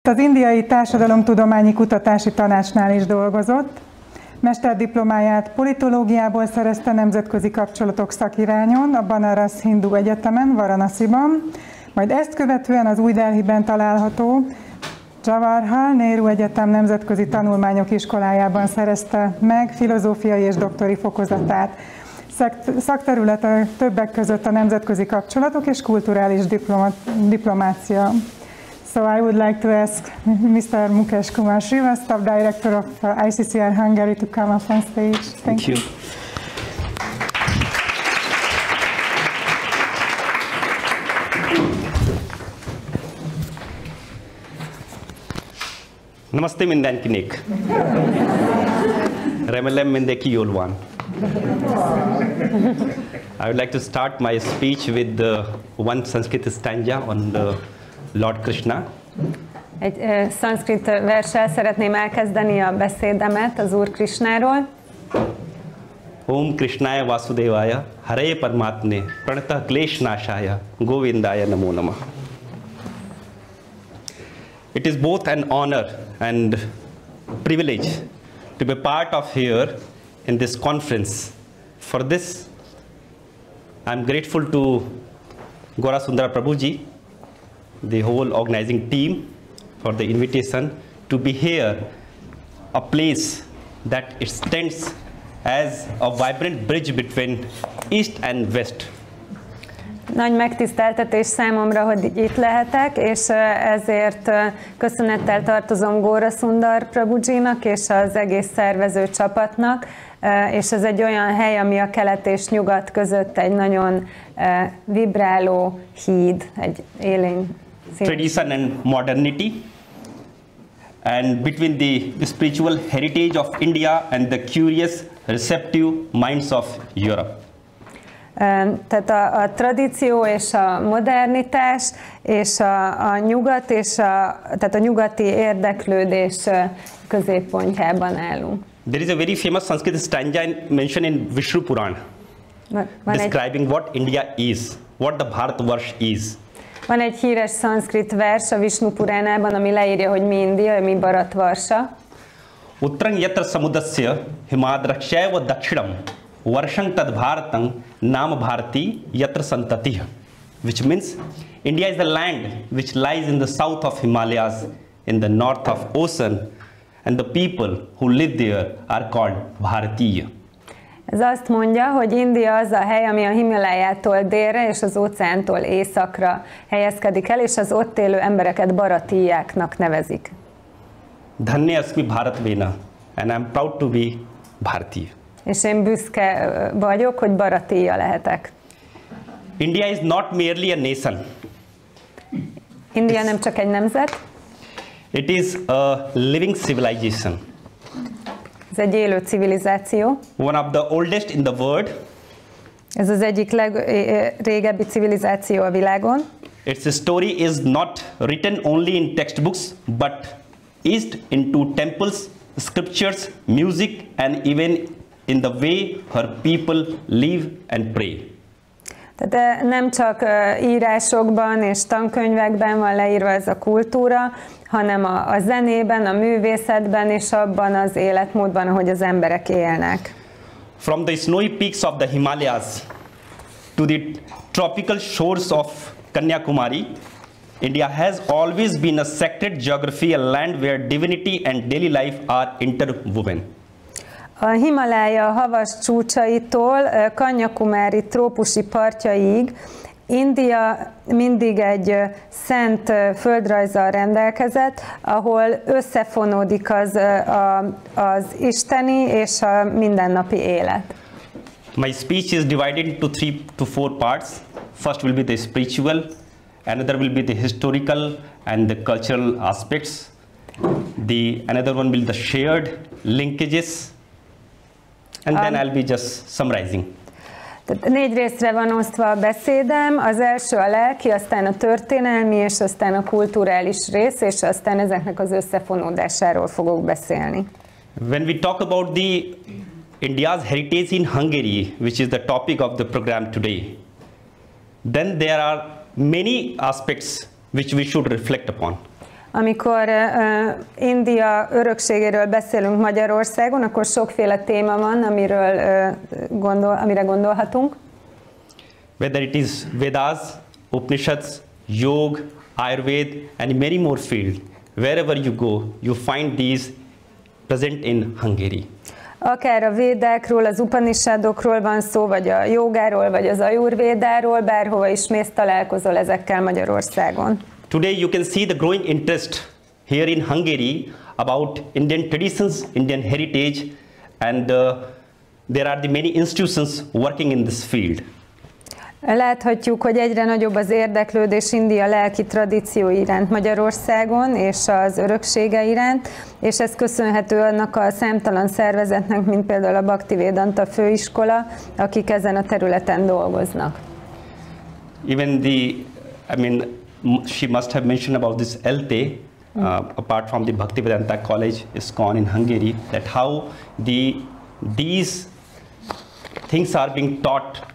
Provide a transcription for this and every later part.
Az Indiai Társadalomtudományi Kutatási Tanácsnál is dolgozott. Mesterdiplomáját politológiából szerezte nemzetközi kapcsolatok szakirányon a Banaras Hindu Egyetemen, Varanasiban, majd ezt követően az Új Delhiben található Jawaharlal Nehru Egyetem nemzetközi tanulmányok iskolájában szerezte meg filozófiai és doktori fokozatát. Szakterülete többek között a nemzetközi kapcsolatok és kulturális diplomácia. So I would like to ask Mr. Mukesh Kumar Srivastava, Director of ICCR Hungary, to come up on stage. Thank you. Namaste mindenkinek. Remélem mindenki jól van. I would like to start my speech with one Sanskrit stanza on the Lord Krishna. Egy szanszkrit verssel szeretném elkezdeni a beszédemet az Úr Krishnáról. Om Krishnaya Vasudevaya, Hare Paramatmane, Pranata Kleshnashaya, Govindaya Namo Namah. It is both an honor and privilege to be part of here in this conference. For this, I am grateful to Gora Sundara Prabhuji, the whole organizing team, for the invitation to be here, a place that it stands as a vibrant bridge between East and West. Nagy megtiszteltetés számomra, hogy itt lehetek, és ezért köszönettel tartozom Gora Sundar Prabhujinak és az egész szervező csapatnak, és ez egy olyan hely, ami a kelet és nyugat között egy nagyon vibráló híd, egy élénk szín. Tradition and modernity, and between the spiritual heritage of India and the curious, receptive minds of Europe. Tehát a tradíció és a modernitás és a nyugat és tehát a nyugati érdeklődés középpontjában állunk. There is a very famous Sanskrit stanza mentioned in Vishnu Puran, describing what India is, what the Bharatvarsh is. Van egy híres szanszkrit vers a Vishnu Puránában, ami leírja, hogy mi India, mi Bharatvarsha. Uttarang yatra samudasya himadrakshaiva dakshinam varshang tad bharatang nama bharati yatra santati, which means India is the land which lies in the south of Himalayas, in the north of ocean, and the people who live there are called Bharatiya. Ez azt mondja, hogy India az a hely, ami a Himalájától délre és az óceántól északra helyezkedik el, és az ott élő embereket Bharatijáknak nevezik. Dhanya asmi Bharatvena, and I am proud to be Bharatiya. És én büszke vagyok, hogy Bharatiya lehetek. India is not merely a nation. India nem csak egy nemzet. It is a living civilization. Ez egy élő civilizáció. One of the oldest in the world. Ez az egyik legrégebbi civilizáció a világon. Its story is not written only in textbooks, but is into temples, scriptures, music, and even in the way her people live and pray. Tehát nem csak írásokban és tankönyvekben van leírva ez a kultúra, hanem a zenében, a művészetben és abban az életmódban, ahogy az emberek élnek. From the snowy peaks of the Himalayas to the tropical shores of Kanyakumari, India has always been a sacred geography, a land where divinity and daily life are interwoven. A Himalája havas csúcsaitól Kanyakumari trópusi partjaig India mindig egy szent földrajzzal rendelkezett, ahol összefonódik az isteni és a mindennapi élet. My speech is divided into 3 to 4 parts. First will be the spiritual, another will be the historical and the cultural aspects. Another one will be the shared linkages. And then I'll be just summarizing. Tehát 4 részre van osztva a beszédem, az első a lelki, aztán a történelmi, és aztán a kulturális rész, és aztán ezeknek az összefonódásáról fogok beszélni. When we talk about the India's heritage in Hungary, which is the topic of the program today, then there are many aspects which we should reflect upon. Amikor India örökségéről beszélünk Magyarországon, akkor sokféle téma van, amire gondolhatunk. Whether it is Vedas, Upanishads, Yoga, Ayurveda, and many more fields, wherever you go, you find these present in Hungary. Akár a védákról, az upanishadokról van szó, vagy a jogáról, vagy az ajurvédáról, bárhova is mész, találkozol ezekkel Magyarországon. Today you can see the growing interest here in Hungary about Indian traditions, Indian heritage, and there are the many institutions working in this field. Láthatjuk, hogy egyre nagyobb az érdeklődés India lelki tradíciói iránt Magyarországon és az öröksége iránt, és ez köszönhető annak a számtalan szervezetnek, mint például a Bhaktivedanta főiskola, akik ezen a területen dolgoznak. Even she must have mentioned about this ELTE, apart from the Bhaktivedanta College ISKCON in Hungary, that how these things are being taught.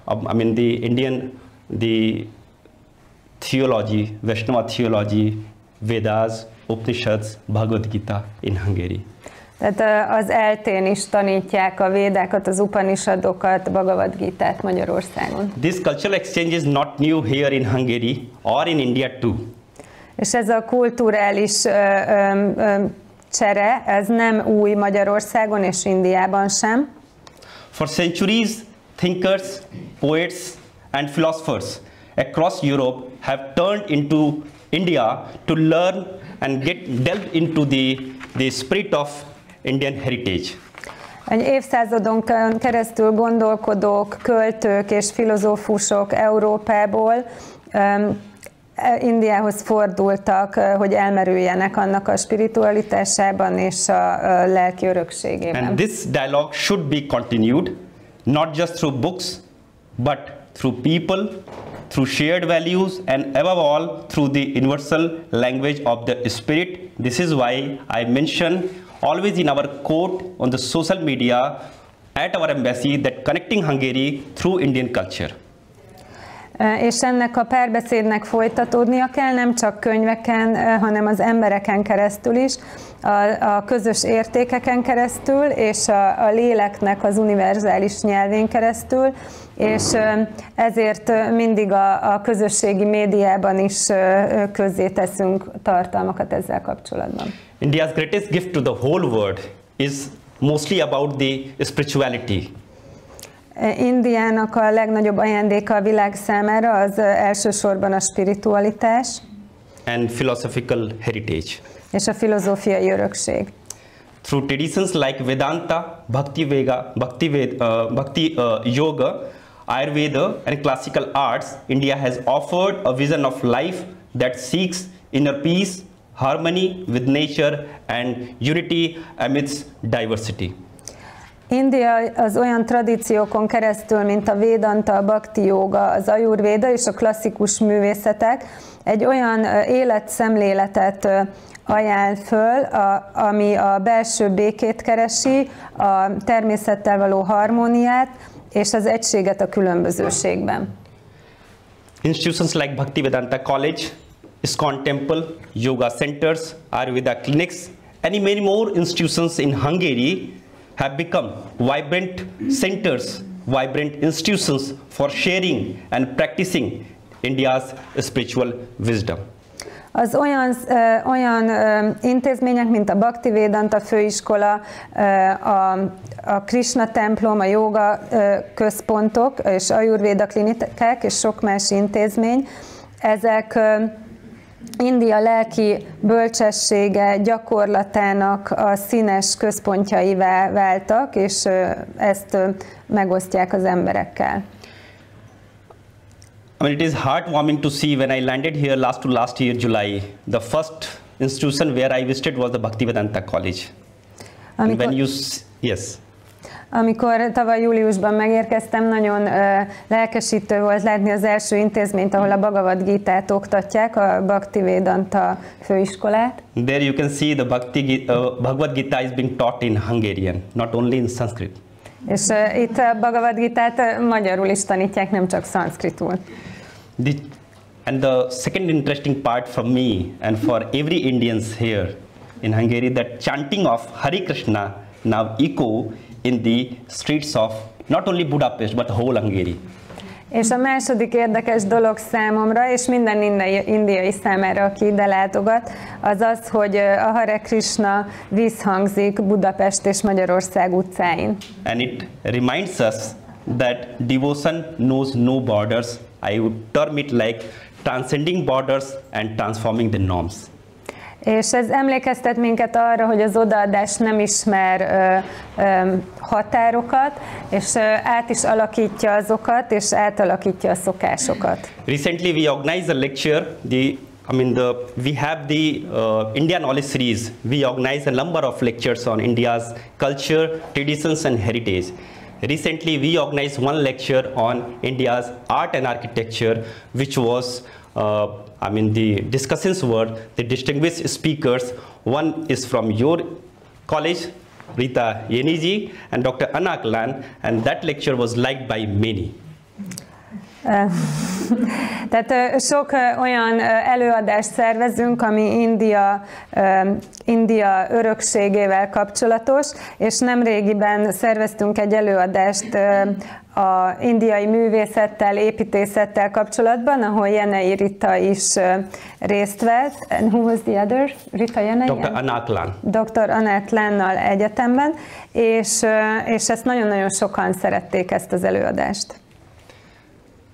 The theology, Vaishnava theology, Vedas, Upanishads, Bhagavad Gita in Hungary. Tehát az ELTE-n is tanítják a védákat, az Upanishadokat, Bhagavad Gitát Magyarországon. This cultural exchange is not new here in Hungary or in India too. És ez a kulturális csere, ez nem új Magyarországon és Indiában sem. For centuries, thinkers, poets, and philosophers across Europe have turned into India to learn and delve into the spirit of Indian heritage. Egy évszázadon keresztül gondolkodók, költők és filozófusok Európából Indiához fordultak, hogy elmerüljenek annak a spiritualitásában és a lelki örökségében. And this dialogue should be continued, not just through books, but through people, through shared values, and above all, through the universal language of the spirit. This is why I mention always in our quote on the social media at our embassy that connecting Hungary through Indian culture. És ennek a párbeszédnek folytatódnia kell, nem csak könyveken, hanem az embereken keresztül is, a közös értékeken keresztül, és a léleknek az univerzális nyelvén keresztül, és ezért mindig a közösségi médiában is közzéteszünk tartalmakat ezzel kapcsolatban. India's greatest gift to the whole world is mostly about the spirituality. Indiának a legnagyobb ajándéka a világ számára az elsősorban a spiritualitás and philosophical heritage. És a filozófiai örökség. Through traditions like Vedanta, Bhakti Yoga, Ayurveda, and classical arts, India has offered a vision of life that seeks inner peace, harmony with nature, and unity amidst diversity. India az olyan tradíciókon keresztül, mint a Vedanta, a Bhakti Yoga, az Ayurvéda és a klasszikus művészetek egy olyan életszemléletet ajánl föl, ami a belső békét keresi, a természettel való harmóniát és az egységet a különbözőségben. Institutions like Bhaktivedanta College, ISKCON Temple, yoga centers, Ayurveda clinics, and many more institutions in Hungary have become vibrant centers, vibrant institutions for sharing and practicing India's spiritual wisdom. Az olyan intézmények, mint a Bhaktivedanta főiskola, a Krishna templom, a joga központok és Ayurvéda klinikák és sok más intézmény, ezek India lelki bölcsessége gyakorlatának a színes központjaivá váltak, és ezt megosztják az emberekkel. It is heartwarming to see when I landed here last year, July. The first institution where I visited was the Bhaktivedanta College. Amikor tavaly júliusban megérkeztem, nagyon lelkesítő volt látni az első intézményt, ahol a Bhagavad Gitát oktatják, a Bhaktivedanta főiskolát. There you can see the Bhagavad Gita is being taught in Hungarian, not only in Sanskrit. És itt a Bhagavad Gitát magyarul is tanítják, nem csak szanszkritul. And the second interesting part for me and for every Indians here in Hungary, that chanting of Hare Krishna now echo in the streets of not only Budapest but whole Hungary. És a második érdekes dolog számomra, és minden indiai számára, aki ide látogat, az az, hogy a Hare Krishna visszhangzik Budapest és Magyarország utcáin. And it reminds us that devotion knows no borders. I would term it like transcending borders and transforming the norms. És ez emlékeztet minket arra, hogy az odaadás nem ismer határokat, és át is alakítja azokat, és átalakítja a szokásokat. Recently we organized a lecture. We have the India Knowledge Series. We organize a number of lectures on India's culture, traditions and heritage. Recently we organized one lecture on India's art and architecture, which was the discussions were the distinguished speakers. One is from your college, Rita Yeniji, and Dr. Anaklan, and that lecture was liked by many. Tehát sok olyan előadást szervezünk, ami India örökségével kapcsolatos, és nemrégiben szerveztünk egy előadást a indiai művészettel, építészettel kapcsolatban, ahol Jenei Rita is részt vett. And who was the other? Rita Jenei? Dr. Anaklan. Dr. Anaklannal egyetemben, és ezt nagyon-nagyon sokan szerették, ezt az előadást.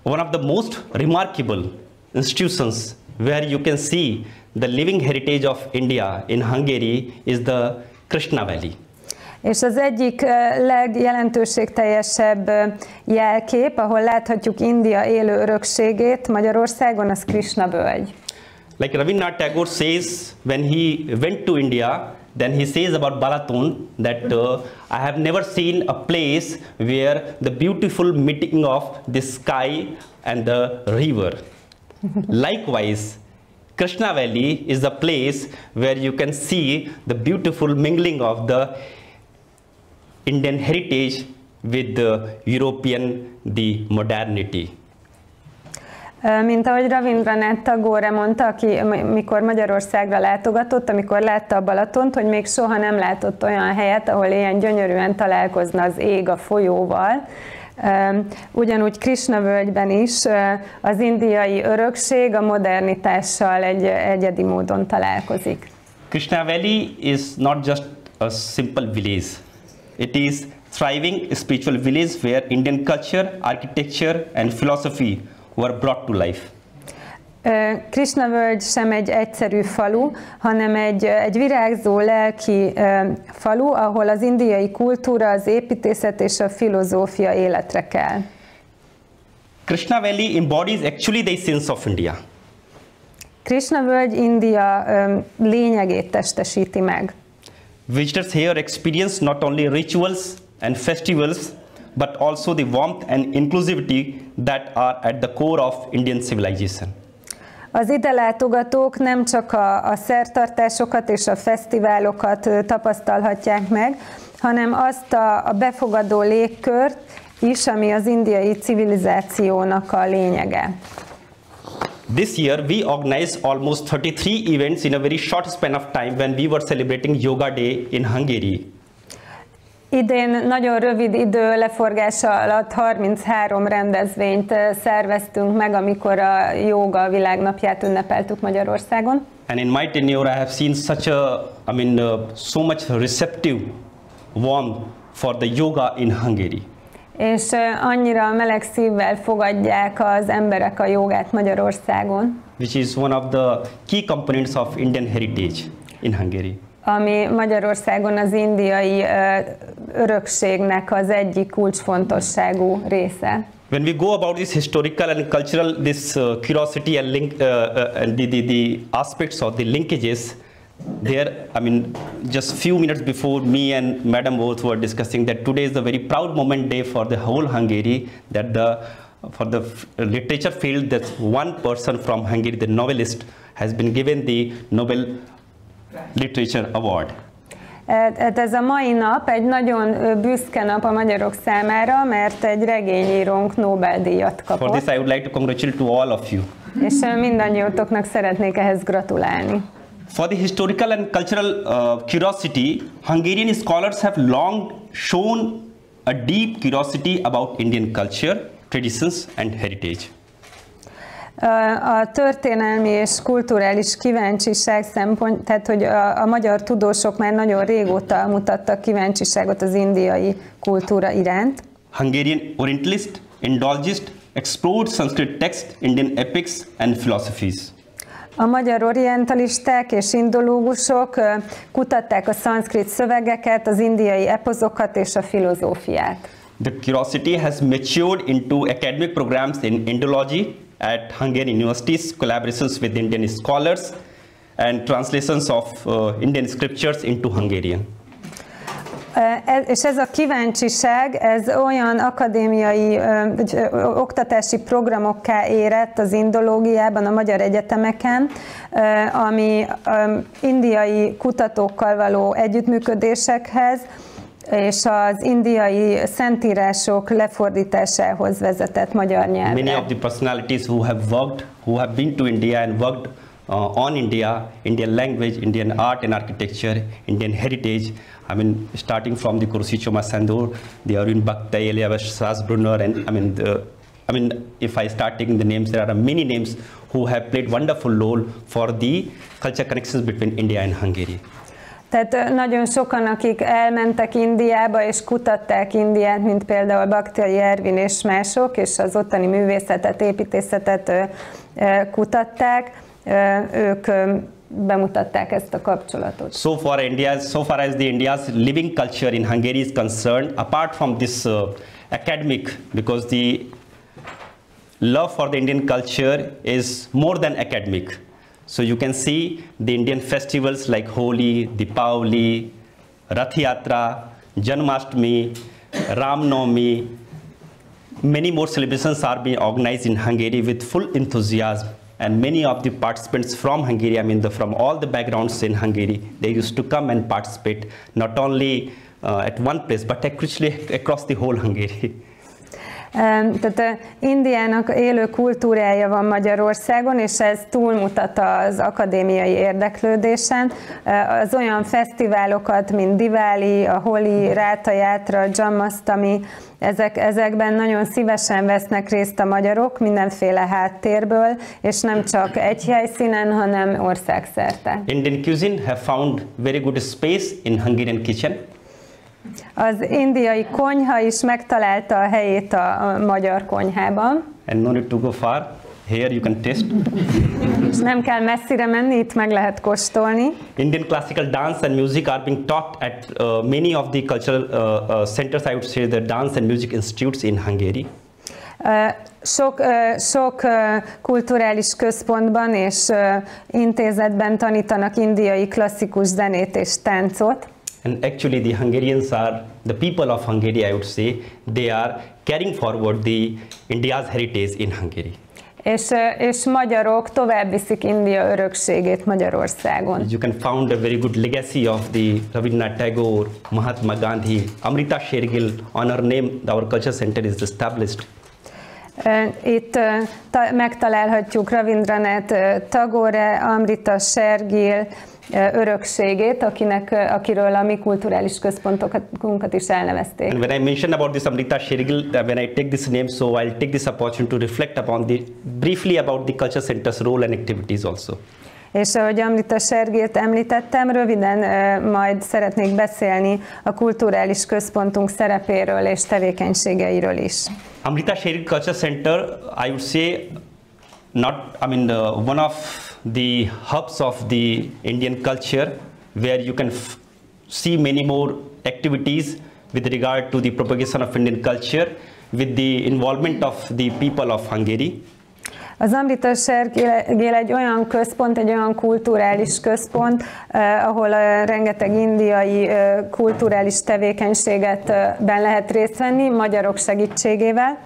One of the most remarkable institutions where you can see the living heritage of India in Hungary is the Krishna Valley. És az egyik legjelentőségteljesebb jelkép, ahol láthatjuk India élő örökségét Magyarországon, az Krishna völgy. Like Rabindranath Tagore says, when he went to India, then he says about Balaton that I have never seen a place where the beautiful meeting of the sky and the river. Likewise, Krishna Valley is the place where you can see the beautiful mingling of the Indian heritage with the European, the modernity. Mint ahogy Rabindranath Tagore mondta, aki mikor Magyarországra látogatott, amikor látta a Balatont, hogy még soha nem látott olyan helyet, ahol ilyen gyönyörűen találkozna az ég a folyóval. Ugyanúgy Krishna völgyben is az indiai örökség a modernitással egy egyedi módon találkozik. Krishna Valley is not just a simple village. It is thriving spiritual village where Indian culture, architecture and philosophy were brought to life. Krishna völgy sem egy egyszerű falu, hanem egy virágzó lelki falu, ahol az indiai kultúra, az építészet és a filozófia életre kell. Krishna Valley embodies actually the essence of India. Krishna völgy India lényegét testesíti meg. Visitors here experience not only rituals and festivals, but also the warmth and inclusivity that are at the core of Indian civilization. Az ide látogatók nem csak a szertartásokat és a fesztiválokat tapasztalhatják meg, hanem azt a befogadó légkört is, ami az indiai civilizációnak a lényege. This year we organized almost 33 events in a very short span of time when we were celebrating Yoga Day in Hungary. Idén nagyon rövid idő leforgása alatt 33 rendezvényt szerveztünk meg, amikor a jóga világnapját ünnepeltük Magyarországon. And in my tenure I have seen such so much receptive warmth for the yoga in Hungary. És annyira meleg szívvel fogadják az emberek a jogát Magyarországon. Which is one of the key components of Indian heritage in Hungary. Ami Magyarországon az indiai örökségnek az egyik kulcsfontosságú része. When we go about this historical and cultural, curiosity and the aspects of the linkages, there, just few minutes before me and Madam both were discussing that today is a very proud moment day for the whole Hungary, that for the literature field, that one person from Hungary, the novelist, has been given the Nobel Literature Award. Ez a mai nap egy nagyon büszke nap a magyarok számára, mert egy regényírónk Nobel-díjat kapott. For this I would like to congratulate to all of you. és mindannyiótoknak szeretnék ehhez gratulálni. For the historical and cultural curiosity, Hungarian scholars have long shown a deep curiosity about Indian culture, traditions and heritage. A történelmi és kulturális kíváncsiság szempont, tehát hogy a magyar tudósok már nagyon régóta mutattak kíváncsiságot az indiai kultúra iránt. Hungarian Orientalist, Indologist explored Sanskrit text, Indian epics and philosophies. A magyar orientalisták és indológusok kutatták a szanszkrit szövegeket, az indiai epozokat és a filozófiát. The curiosity has matured into academic programs in Indology at Hungarian universities, collaborations with Indian scholars and translations of Indian scriptures into Hungarian. És ez a kíváncsiság, ez olyan akadémiai oktatási programokká érett az indológiában, a magyar egyetemeken, ami indiai kutatókkal való együttműködésekhez és az indiai szentírások lefordításához vezetett magyar nyelvre. Many of the personalities who have been to India and worked on India, Indian language, Indian art and architecture, Indian heritage. I mean, starting from the Kursichoma Sandur, the Arun Bhakta, Eliavesh Sasbrunner, and if I start taking the names, there are many names who have played wonderful role for the culture connections between India and Hungary. Tehát nagyon sokan, akik elmentek Indiába és kutatták Indiát, mint például Bhaktai Ervin és mások, és az ottani művészetet, építészetet kutatták, ők bemutatták ezt a kapcsolatot. So far as the India's living culture in Hungary is concerned, apart from this academic, because the love for the Indian culture is more than academic. So you can see the Indian festivals like Holi, Deepavali, Rath Yatra, Janmashtami, Ram Navami. Many more celebrations are being organized in Hungary with full enthusiasm. And many of the participants from Hungary, from all the backgrounds in Hungary, they used to come and participate not only at one place, but actually across the whole Hungary. Tehát Indiának élő kultúrája van Magyarországon, és ez túlmutat az akadémiai érdeklődésen. Az olyan fesztiválokat, mint Diwali, a Holi, Ratha Yatra, Janmashtami, ezekben nagyon szívesen vesznek részt a magyarok mindenféle háttérből, és nem csak egy helyszínen, hanem országszerte. Indian cuisine have found very good space in Hungarian kitchen. Az indiai konyha is megtalálta a helyét a magyar konyhában. And no need to go far. Here you can taste. És nem kell messzire menni, itt meg lehet kóstolni. Indian classical dance and music are being taught at many of the cultural centers, I would say the dance and music institutes in Hungary. Sok kulturális központban és intézetben tanítanak indiai klasszikus zenét és táncot. And actually the Hungarians are, the people of Hungary, I would say, they are carrying forward the India's heritage in Hungary. És magyarok tovább viszik India örökségét Magyarországon. You can found a very good legacy of the Rabindranath Tagore, Mahatma Gandhi, Amrita Shergill, on her name our culture center is established. Itt megtalálhatjuk Rabindranath Tagore, Amrita Shergill örökségét, akiről a mi kulturális központunkat is elnevezték. And when I mention about this Amrita Shergill, when I take this name, so I'll take this opportunity to reflect upon briefly about the culture center's role and activities also. És ahogy Amrita Shergillt említettem, röviden majd szeretnék beszélni a kulturális központunk szerepéről és tevékenységeiről is. Amrita Shergill Culture Center, I would say, one of the hubs of the Indian culture, where you can see many more activities with regard to the propagation of Indian culture, with the involvement of the people of Hungary. Az Amrita Shergill egy olyan központ, egy olyan kulturális központ, ahol rengeteg indiai kulturális tevékenységetben lehet részt venni, magyarok segítségével.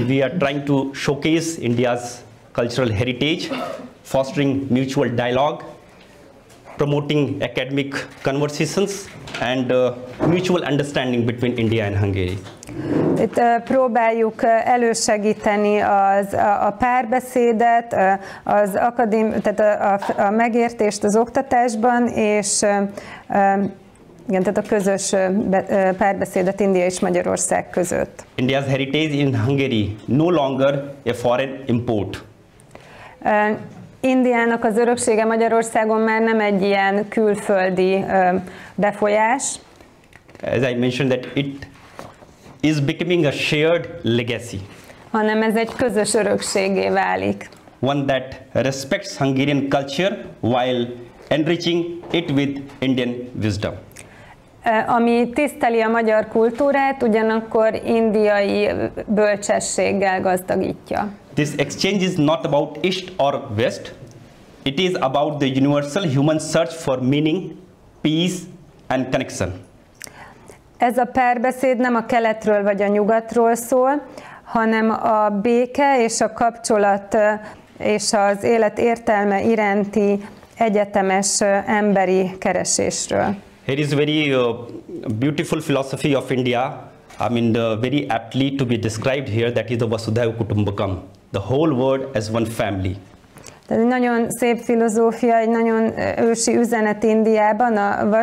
We are trying to showcase India's cultural heritage, fostering mutual dialogue, promoting academic conversations and mutual understanding between India and Hungary. Itt próbáljuk elősegíteni a párbeszédet, tehát a megértést az oktatásban, és igen, tehát a közös párbeszédet India és Magyarország között. India's heritage in Hungary no longer a foreign import. Indiának az öröksége Magyarországon már nem egy ilyen külföldi befolyás. As I mentioned that it is becoming a shared legacy. Hanem ez egy közös örökségé válik. One that respects Hungarian culture while enriching it with Indian wisdom. Ami tiszteli a magyar kultúrát, ugyanakkor indiai bölcsességgel gazdagítja. This exchange is not about East or West. It is about the universal human search for meaning, peace and connection. Ez a párbeszéd nem a keletről vagy a nyugatról szól, hanem a béke és a kapcsolat és az élet értelme iránti egyetemes emberi keresésről. Here is very beautiful philosophy of India. I mean, very aptly to be described here. That is the Vasudhaiva Kutumbakam, the whole world as one family. Tehát egy nagyon szép filozófia, egy nagyon ősi üzenet Indiában, a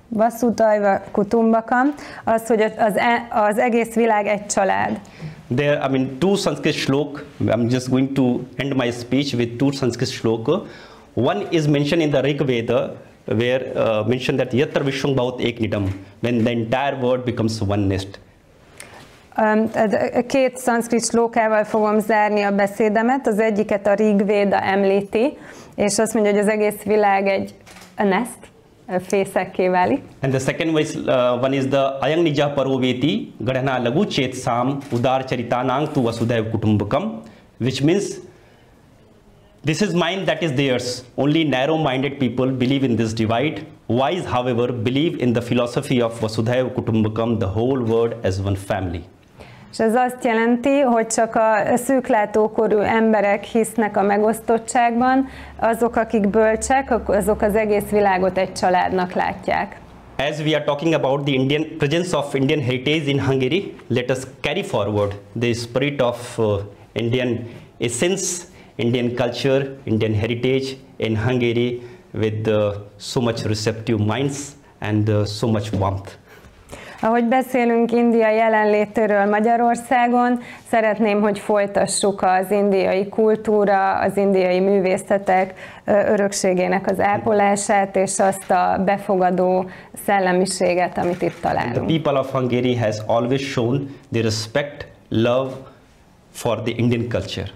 Vasudhaiva Kutumbakam, az, hogy az egész világ egy család. There, I mean, two Sanskrit shlok. I'm just going to end my speech with two Sanskrit shloka. One is mentioned in the Rig Veda, where mentioned that Yatra Vishwam Bhavat Eknidam, when the entire world becomes oneness. Két szanszkrit slókával fogom zárni a beszédemet. Az egyiket a Rig Veda említi, és azt mondja, hogy az egész világ egy nest, fészekké válik. And the second one is the Ayang Nija Paroveti Gadhana Lagu Chet Sam Udar Charitanang tu Vasudhaiva Kutumbakam, which means this is mine, that is theirs. Only narrow-minded people believe in this divide. Wise, however, believe in the philosophy of Vasudhaiva Kutumbakam, the whole world as one family. És ez azt jelenti, hogy csak a szűklátókorú emberek hisznek a megosztottságban, azok, akik bölcsek, azok az egész világot egy családnak látják. As we are talking about the presence of Indian heritage in Hungary, let us carry forward the spirit of Indian essence, Indian culture, Indian heritage in Hungary with so much receptive minds and so much warmth. Ahogy beszélünk India jelenlétéről Magyarországon, szeretném, hogy folytassuk az indiai kultúra, az indiai művészetek örökségének az ápolását, és azt a befogadó szellemiséget, amit itt találunk. The people of Hungary has always shown the respect, love for the Indian culture.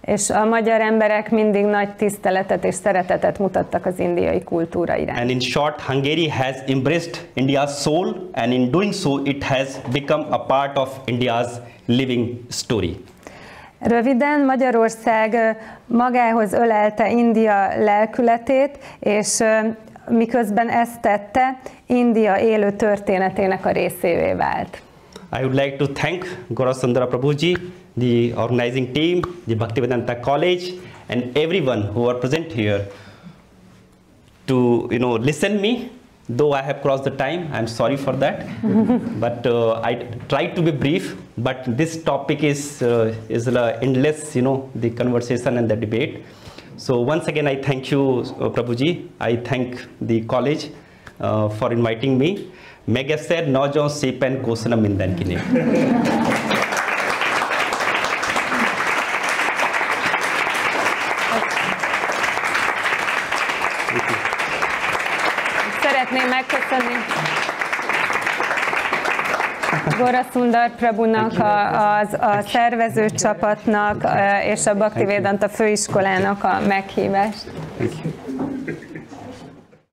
És a magyar emberek mindig nagy tiszteletet és szeretetet mutattak az indiai kultúra iránt. And in short, Hungary has embraced India's soul, and in doing so, it has become a part of India's living story. Röviden, Magyarország magához ölelte India lelkületét, és miközben ezt tette, India élő történetének a részévé vált. I would like to thank Gaurasundara Prabhuji, the organizing team, the Bhaktivedanta College, and everyone who are present here to listen me. Though I have crossed the time, I'm sorry for that. But I tried to be brief. But this topic is endless, the conversation and the debate. So once again, I thank you, Prabhuji. I thank the college for inviting me. Megasser Nojon Sepen Kosana Mindan Kine. Szeretném megköszönni Gaurasundara Prabhunak, a szervező csapatnak és a Bhaktivedanta főiskolának a meghívást. Thank you.